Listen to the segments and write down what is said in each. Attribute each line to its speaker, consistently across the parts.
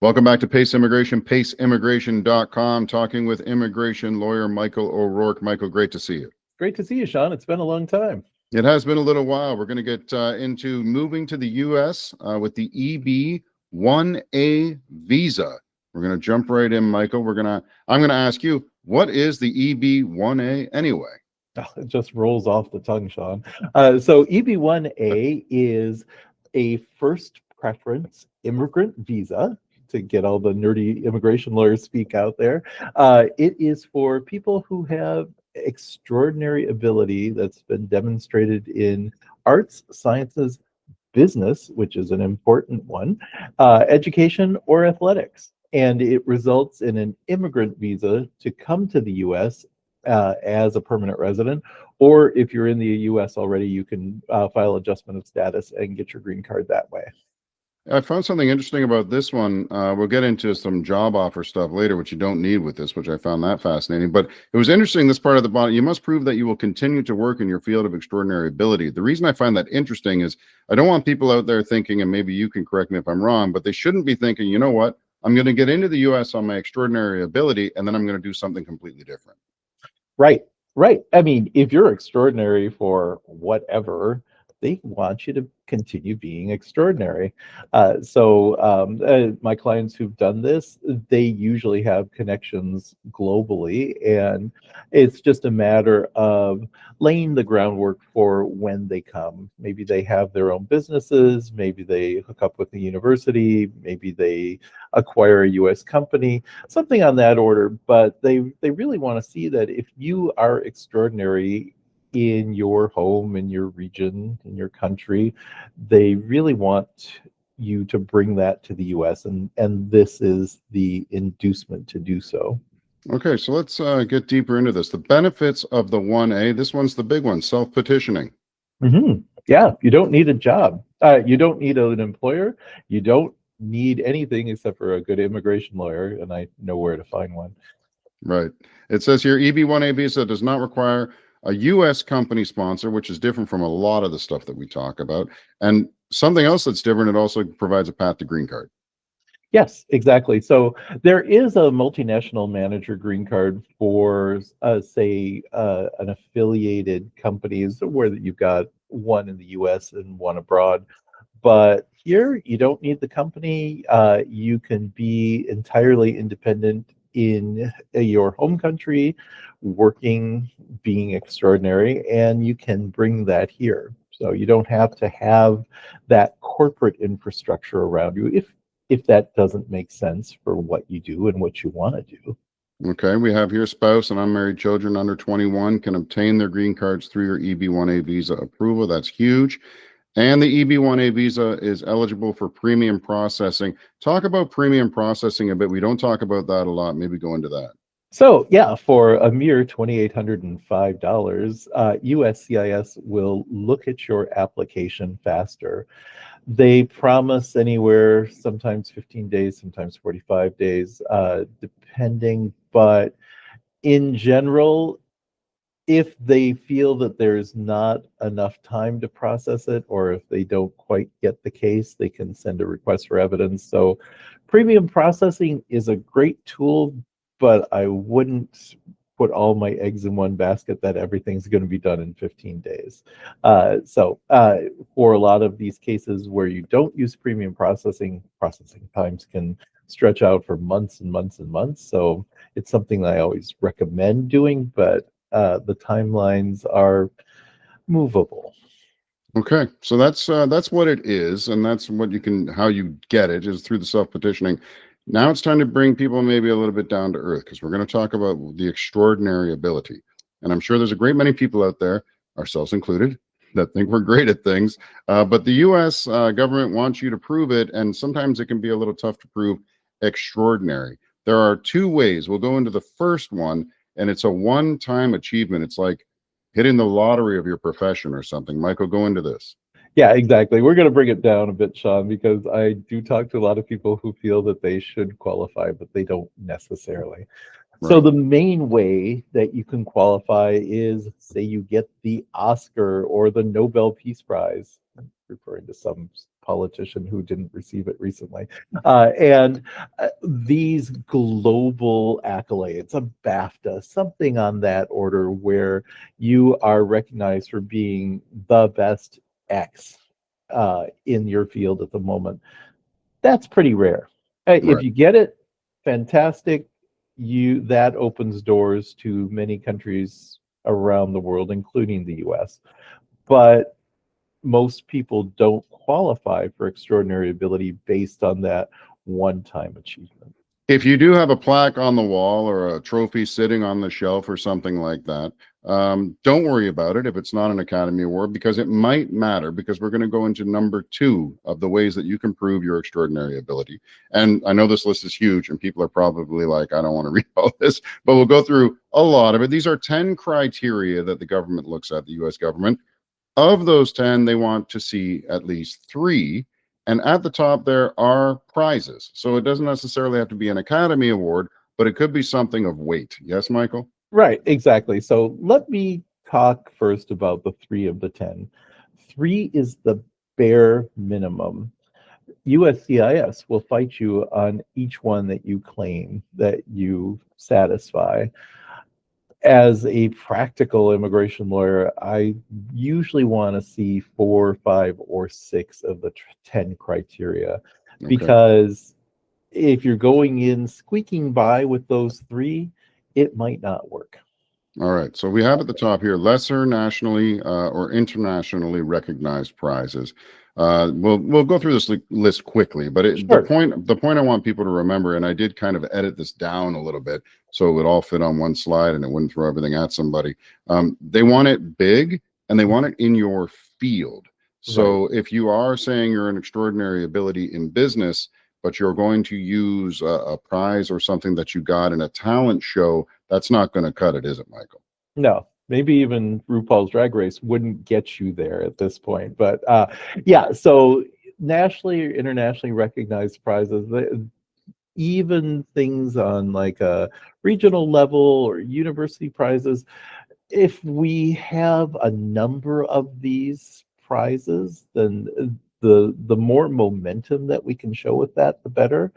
Speaker 1: Welcome back to Pace Immigration, paceimmigration.com, talking with immigration lawyer Michael O'Rourke. Michael, great to see you.
Speaker 2: Great to see you, Sean. It's been a long time.
Speaker 1: It has been a little while. We're going to get into moving to the U.S. With the EB-1A visa. We're going to jump right in, Michael. I'm going to ask you, what is the EB-1A anyway?
Speaker 2: Oh, it just rolls off the tongue, Sean. So EB-1A is a first preference immigrant visa, to get all the nerdy immigration lawyers speak out there. It is for people who have extraordinary ability that's been demonstrated in arts, sciences, business, which is an important one, education, or athletics. And it results in an immigrant visa to come to the U.S. As a permanent resident, or if you're in the U.S. already, you can file adjustment of status and get your green card that way.
Speaker 1: I found something interesting about this one. We'll get into some job offer stuff later, which you don't need with this, which I found that fascinating. But it was interesting, this part of the bottom, you must prove that you will continue to work in your field of extraordinary ability. The reason I find that interesting is I don't want people out there thinking, and maybe you can correct me if I'm wrong, but they shouldn't be thinking, you know what, I'm going to get into the U.S. on my extraordinary ability, and then I'm going to do something completely different.
Speaker 2: Right. I mean, if you're extraordinary for whatever, they want you to continue being extraordinary. So my clients who've done this, they usually have connections globally, and it's just a matter of laying the groundwork for when they come. Maybe they have their own businesses, maybe they hook up with the university, maybe they acquire a U.S. company, something on that order. But they really want to see that if you are extraordinary in your home, in your region, in your country, they really want you to bring that to the U.S. and this is the inducement to do so.
Speaker 1: Okay, so let's get deeper into this. The benefits of the 1A, this one's the big one, self-petitioning.
Speaker 2: Mm-hmm. Yeah, you don't need a job. You don't need an employer. You don't need anything except for a good immigration lawyer, and I know where to find one.
Speaker 1: Right. It says here, EB-1A visa does not require a U.S. company sponsor, which is different from a lot of the stuff that we talk about. And something else that's different, it also provides a path to green card.
Speaker 2: Yes, exactly. So there is a multinational manager green card for, say, an affiliated companies where you've got one in the U.S. and one abroad. But here, you don't need the company. You can be entirely independent in your home country, working, being extraordinary, and you can bring that here. So you don't have to have that corporate infrastructure around you if that doesn't make sense for what you do and what you want to do.
Speaker 1: Okay, we have here spouse and unmarried children under 21 can obtain their green cards through your EB-1A visa approval. That's huge. And the EB-1A visa is eligible for premium processing. Talk about premium processing a bit. We don't talk about that a lot. Maybe go into that.
Speaker 2: So yeah, for a mere $2,805, USCIS will look at your application faster. They promise anywhere, sometimes 15 days, sometimes 45 days, depending. But in general, if they feel that there's not enough time to process it, or if they don't quite get the case, they can send a request for evidence. So premium processing is a great tool, but I wouldn't put all my eggs in one basket that everything's going to be done in 15 days. So for a lot of these cases where you don't use premium processing times can stretch out for months and months and months. So it's something that I always recommend doing, but the timelines are movable.
Speaker 1: Okay, so that's what it is, and that's what you can, how you get it is through the self-petitioning. Now it's time to bring people maybe a little bit down to earth, because we're going to talk about the extraordinary ability. And I'm sure there's a great many people out there, ourselves included, that think we're great at things. But the U.S. Government wants you to prove it, and sometimes it can be a little tough to prove extraordinary. There are two ways. We'll go into the first one, and it's a one-time achievement. It's like hitting the lottery of your profession or something. Michael, go into this.
Speaker 2: Yeah, exactly. We're going to bring it down a bit, Sean, because I do talk to a lot of people who feel that they should qualify, but they don't necessarily. Right. So the main way that you can qualify is, say you get the Oscar or the Nobel Peace Prize, referring to some politician who didn't receive it recently. And these global accolades, a BAFTA, something on that order, where you are recognized for being the best X in your field at the moment, that's pretty rare. If
Speaker 1: Right.
Speaker 2: you get it, fantastic. That opens doors to many countries around the world, including the US. But most people don't qualify for extraordinary ability based on that one-time achievement.
Speaker 1: If you do have a plaque on the wall or a trophy sitting on the shelf or something like that, don't worry about it if it's not an Academy Award, because it might matter, because we're going to go into number 2 of the ways that you can prove your extraordinary ability. And I know this list is huge and people are probably like, I don't want to read all this, but we'll go through a lot of it. These are 10 criteria that the government looks at, the US government. Of those 10, they want to see at least 3. And at the top, there are prizes. So it doesn't necessarily have to be an Academy Award, but it could be something of weight. Yes, Michael?
Speaker 2: Right, exactly. So let me talk first about the 3 of the 10. 3 is the bare minimum. USCIS will fight you on each one that you claim that you satisfy. As a practical immigration lawyer, I usually want to see 4, 5, or 6 of the 10 criteria, because if you're going in squeaking by with those 3, it might not work.
Speaker 1: All right. So we have at the top here, lesser nationally or internationally recognized prizes. We'll go through this list quickly, but
Speaker 2: Sure.
Speaker 1: the point I want people to remember, and I did kind of edit this down a little bit so it would all fit on one slide and it wouldn't throw everything at somebody. They want it big and they want it in your field. So if you are saying you're an extraordinary ability in business, but you're going to use a prize or something that you got in a talent show, that's not going to cut it, is it, Michael?
Speaker 2: No, maybe even RuPaul's Drag Race wouldn't get you there at this point. But yeah, so nationally or internationally recognized prizes, even things on like a regional level or university prizes, if we have a number of these prizes, then the more momentum that we can show with that, the better.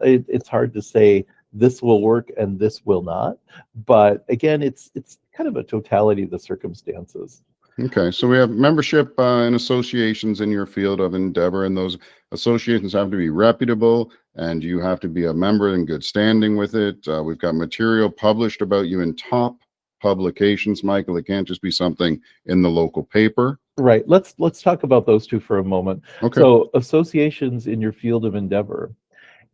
Speaker 2: It's hard to say this will work and this will not, but again, it's kind of a totality of the circumstances.
Speaker 1: Okay, so we have membership in associations in your field of endeavor, and those associations have to be reputable, and you have to be a member in good standing with it. We've got material published about you in top publications, Michael. It can't just be something in the local paper.
Speaker 2: Right. Let's talk about those 2 for a moment.
Speaker 1: Okay.
Speaker 2: So associations in your field of endeavor.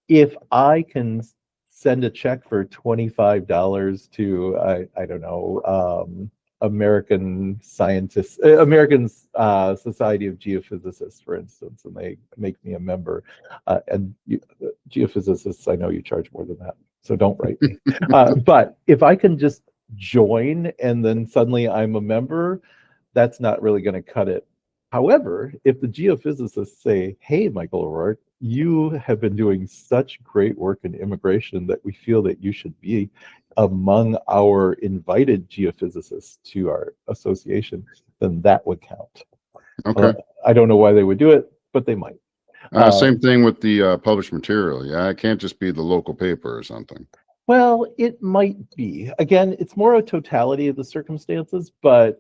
Speaker 2: If I can send a check for $25 to I don't know, American scientists, American Society of Geophysicists, for instance, and they make me a member. Geophysicists, I know you charge more than that, so don't write me. But if I can just join and then suddenly I'm a member, that's not really going to cut it. However, if the geophysicists say, hey, Michael O'Rourke, you have been doing such great work in immigration that we feel that you should be among our invited geophysicists to our association, then that would count.
Speaker 1: Okay.
Speaker 2: I don't know why they would do it, but they might.
Speaker 1: Same thing with the published material. Yeah, it can't just be the local paper or something.
Speaker 2: Well, it might be. Again, it's more a totality of the circumstances, but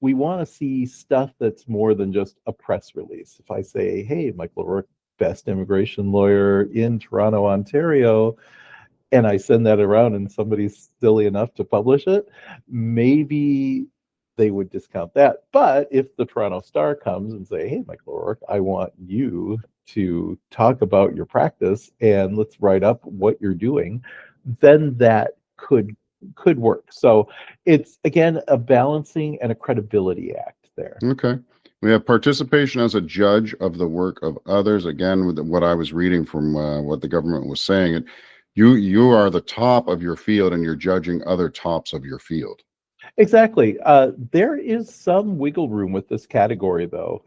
Speaker 2: we want to see stuff that's more than just a press release. If I say, hey, Michael O'Rourke, best immigration lawyer in Toronto, Ontario, and I send that around and somebody's silly enough to publish it, maybe they would discount that. But if the Toronto Star comes and say, hey, Michael O'Rourke, I want you to talk about your practice and let's write up what you're doing, then that could work. So it's, again, a balancing and a credibility act there.
Speaker 1: Okay. We have participation as a judge of the work of others. Again, with what I was reading from what the government was saying, you are the top of your field and you're judging other tops of your field.
Speaker 2: Exactly. There is some wiggle room with this category, though.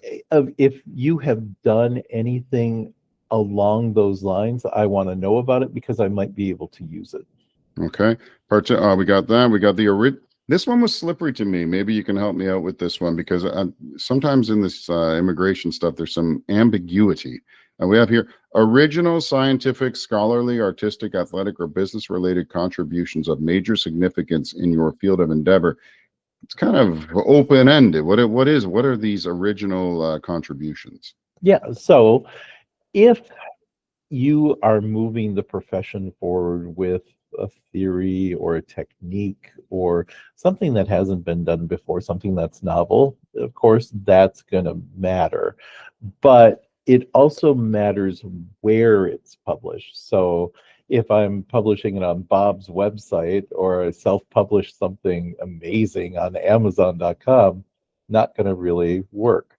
Speaker 2: If you have done anything along those lines, I want to know about it because I might be able to use it.
Speaker 1: Okay. We got that. We got the This one was slippery to me. Maybe you can help me out with this one because sometimes in this immigration stuff, there's some ambiguity. We have here original scientific, scholarly, artistic, athletic, or business related contributions of major significance in your field of endeavor. It's kind of open ended. What are these original contributions?
Speaker 2: Yeah. So if you are moving the profession forward with a theory or a technique or something that hasn't been done before, something that's novel, of course, that's going to matter. But it also matters where it's published. So if I'm publishing it on Bob's website or I self-publish something amazing on Amazon.com, not going to really work.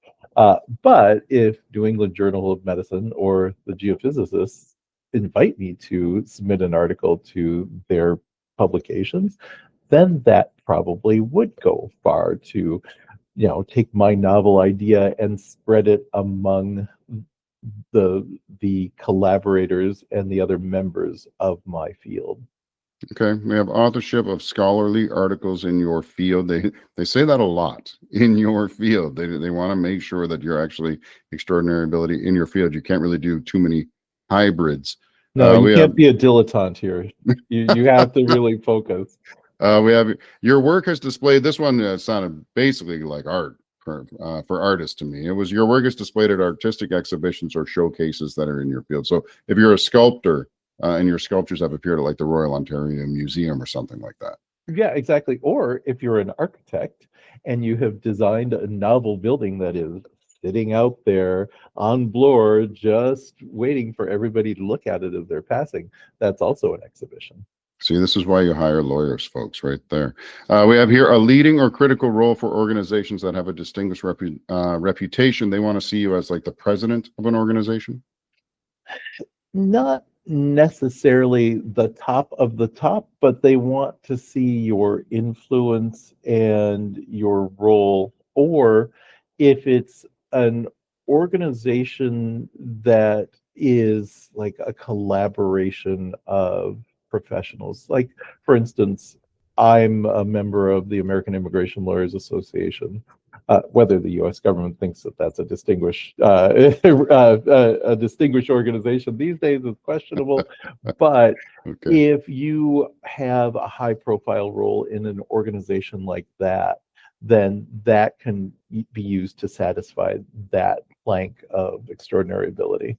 Speaker 2: But if New England Journal of Medicine or the geophysicists invite me to submit an article to their publications, then that probably would go far to, take my novel idea and spread it among the collaborators and the other members of my field.
Speaker 1: Okay, we have authorship of scholarly articles in your field. They say that a lot, in your field. They want to make sure that you're actually extraordinary ability in your field. You can't really do too many hybrids.
Speaker 2: No, you can't be a dilettante here. You have to really focus.
Speaker 1: We have your work has displayed. This one sounded basically like art for artists to me. It was your work is displayed at artistic exhibitions or showcases that are in your field. So if you're a sculptor, and your sculptures have appeared at like the Royal Ontario Museum or something like that.
Speaker 2: Yeah, exactly. Or if you're an architect and you have designed a novel building that is sitting out there on bloor, just waiting for everybody to look at it as they're passing, that's also an exhibition.
Speaker 1: See, this is why you hire lawyers, folks, right there. We have here a leading or critical role for organizations that have a distinguished reputation. They want to see you as like the president of an organization?
Speaker 2: Not necessarily the top of the top, but they want to see your influence and your role. Or if it's an organization that is like a collaboration of professionals, like for instance, I'm a member of the American Immigration Lawyers Association. Whether the U.S. government thinks that that's a distinguished organization these days is questionable. But
Speaker 1: Okay.
Speaker 2: if you have a high-profile role in an organization like that, then that can be used to satisfy that plank of extraordinary ability.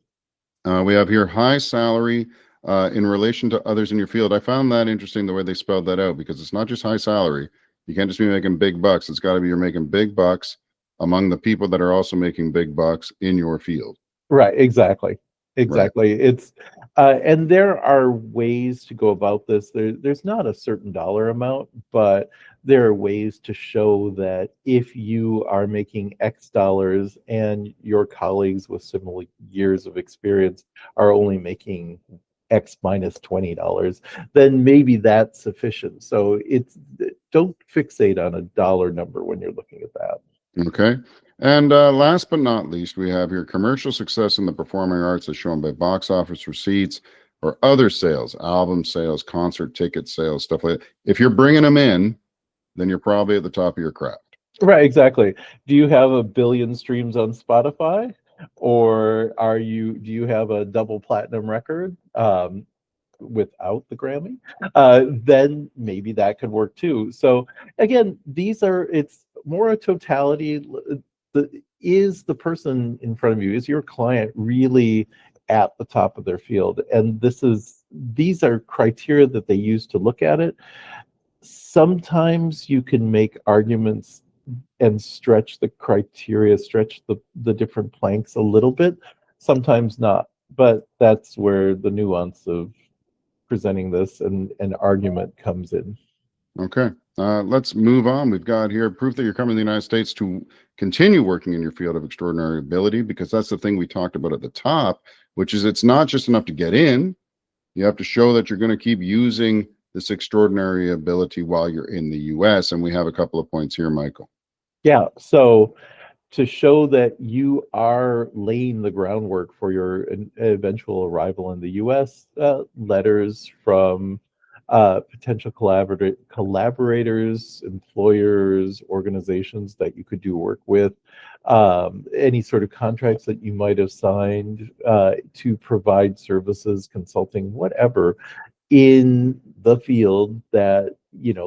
Speaker 1: We have here high salary in relation to others in your field. I found that interesting the way they spelled that out because it's not just high salary. You can't just be making big bucks. It's got to be you're making big bucks among the people that are also making big bucks in your field.
Speaker 2: Right, exactly. Exactly.
Speaker 1: Right.
Speaker 2: It's and there are ways to go about this. There's not a certain dollar amount, but there are ways to show that if you are making X dollars and your colleagues with similar years of experience are only making X minus $20, then maybe that's sufficient. So don't fixate on a dollar number when you're looking at that.
Speaker 1: Okay. And last but not least, we have here commercial success in the performing arts as shown by box office receipts or other sales, album sales, concert ticket sales, stuff like that. If you're bringing them in, then you're probably at the top of your craft.
Speaker 2: Right, exactly. Do you have 1 billion streams on Spotify? Or do you have a double platinum record without the Grammy? Then maybe that could work too. So again, it's more a totality. Is the person in front of you, is your client really at the top of their field? And these are criteria that they use to look at it. Sometimes you can make arguments and stretch the criteria, stretch the different planks a little bit, sometimes not. But that's where the nuance of presenting this and an argument comes in.
Speaker 1: Okay. Let's move on. We've got here proof that you're coming to the United States to continue working in your field of extraordinary ability, because that's the thing we talked about at the top, which is it's not just enough to get in. You have to show that you're going to keep using this extraordinary ability while you're in the U.S. And we have a couple of points here, Michael.
Speaker 2: Yeah. So to show that you are laying the groundwork for your eventual arrival in the U.S., letters from potential collaborators, employers, organizations that you could do work with, any sort of contracts that you might have signed to provide services, consulting, whatever, in the field that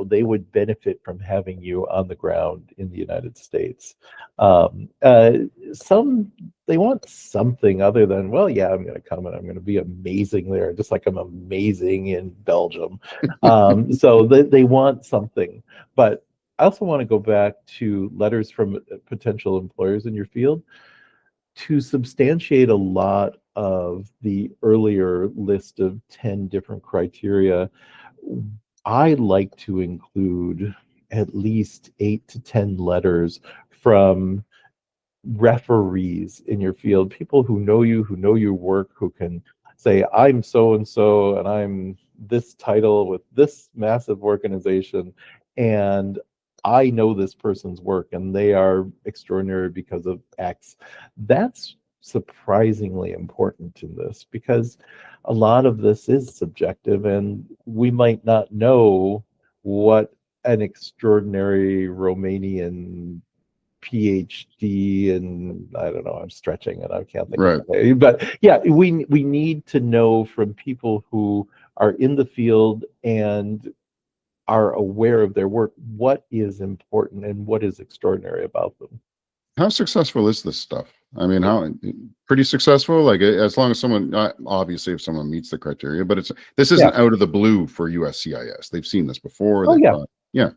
Speaker 2: they would benefit from having you on the ground in the United States. Some they want something other than, well, yeah, I'm going to come and I'm going to be amazing there, just like I'm amazing in Belgium. So they want something. But I also want to go back to letters from potential employers in your field to substantiate a lot of the earlier list of 10 different criteria. I like to include at least 8 to 10 letters from referees in your field, people who know your work, who can say, I'm so and so, and I'm this title with this massive organization, and I know this person's work, and they are extraordinary because of X. That's surprisingly important in this, because a lot of this is subjective, and we might not know what an extraordinary Romanian PhD, and I don't know, I'm stretching and I can't think of it. But yeah, we need to know from people who are in the field and are aware of their work what is important and what is extraordinary about them.
Speaker 1: How successful is this stuff? I mean, how pretty successful? Like, as long as someone, obviously, if someone meets the criteria, but this isn't out of the blue for USCIS. They've seen this before.
Speaker 2: Oh,
Speaker 1: yeah.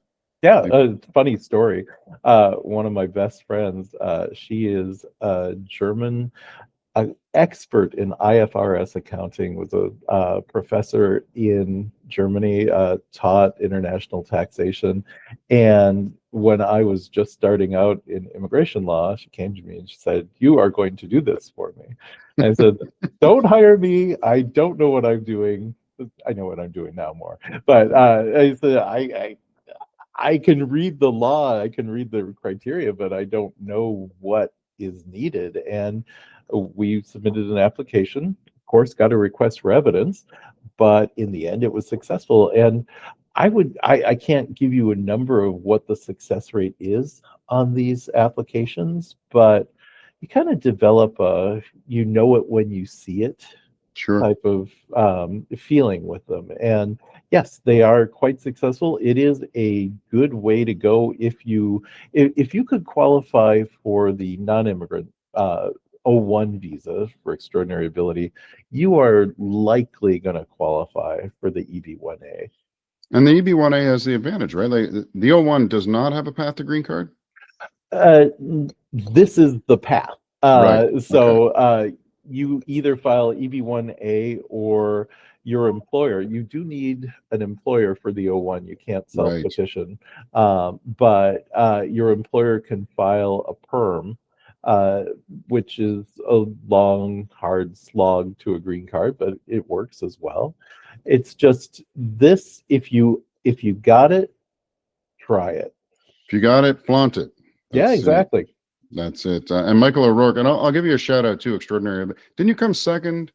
Speaker 2: Funny story. One of my best friends, she is a German expert in IFRS accounting, was a professor in Germany, taught international taxation. And when I was just starting out in immigration law, she came to me and she said, "You are going to do this for me." And I said, "Don't hire me. I don't know what I'm doing." I know what I'm doing now more. But I said, I can read the law, I can read the criteria, but I don't know what is needed. And we submitted an application, of course, got a request for evidence, but in the end it was successful. And I can't give you a number of what the success rate is on these applications, but you kind of develop a, you know it when you see it type of feeling with them. And yes, they are quite successful. It is a good way to go if you could qualify for the non-immigrant O1 visa for extraordinary ability, you are likely going to qualify for the EB-1A.
Speaker 1: And the EB-1A has the advantage, right? Like the O1 does not have a path to green card.
Speaker 2: This is the path. You either file EB-1A or your employer. You do need an employer for the O1. You can't self-petition, but your employer can file a perm, which is a long, hard slog to a green card, but it works as well. It's just this: if you got it, try it.
Speaker 1: If you got it, flaunt it.
Speaker 2: Yeah, exactly.
Speaker 1: That's it. And Michael O'Rourke, and I'll give you a shout out too. Extraordinary. Didn't you come second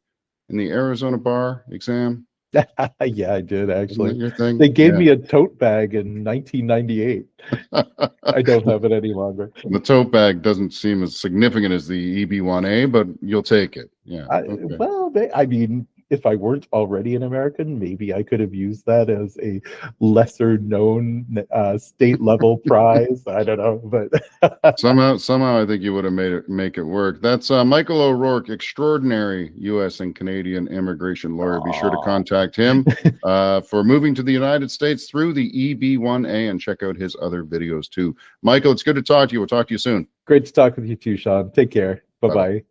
Speaker 1: in the Arizona bar exam?
Speaker 2: Yeah, I did actually.
Speaker 1: Your thing?
Speaker 2: They gave me a tote bag in 1998. I don't have it any longer.
Speaker 1: The tote bag doesn't seem as significant as the EB-1A, but you'll take it. Yeah.
Speaker 2: Well, I mean, if I weren't already an American, maybe I could have used that as a lesser known state level prize. I don't know, but
Speaker 1: somehow I think you would have make it work. That's Michael O'Rourke, extraordinary U.S. and Canadian immigration lawyer. Be sure to contact him for moving to the United States through the EB-1A, and check out his other videos too. Michael, it's good to talk to you. We'll talk to you soon.
Speaker 2: Great to talk with you too, Sean. Take care. Bye-bye.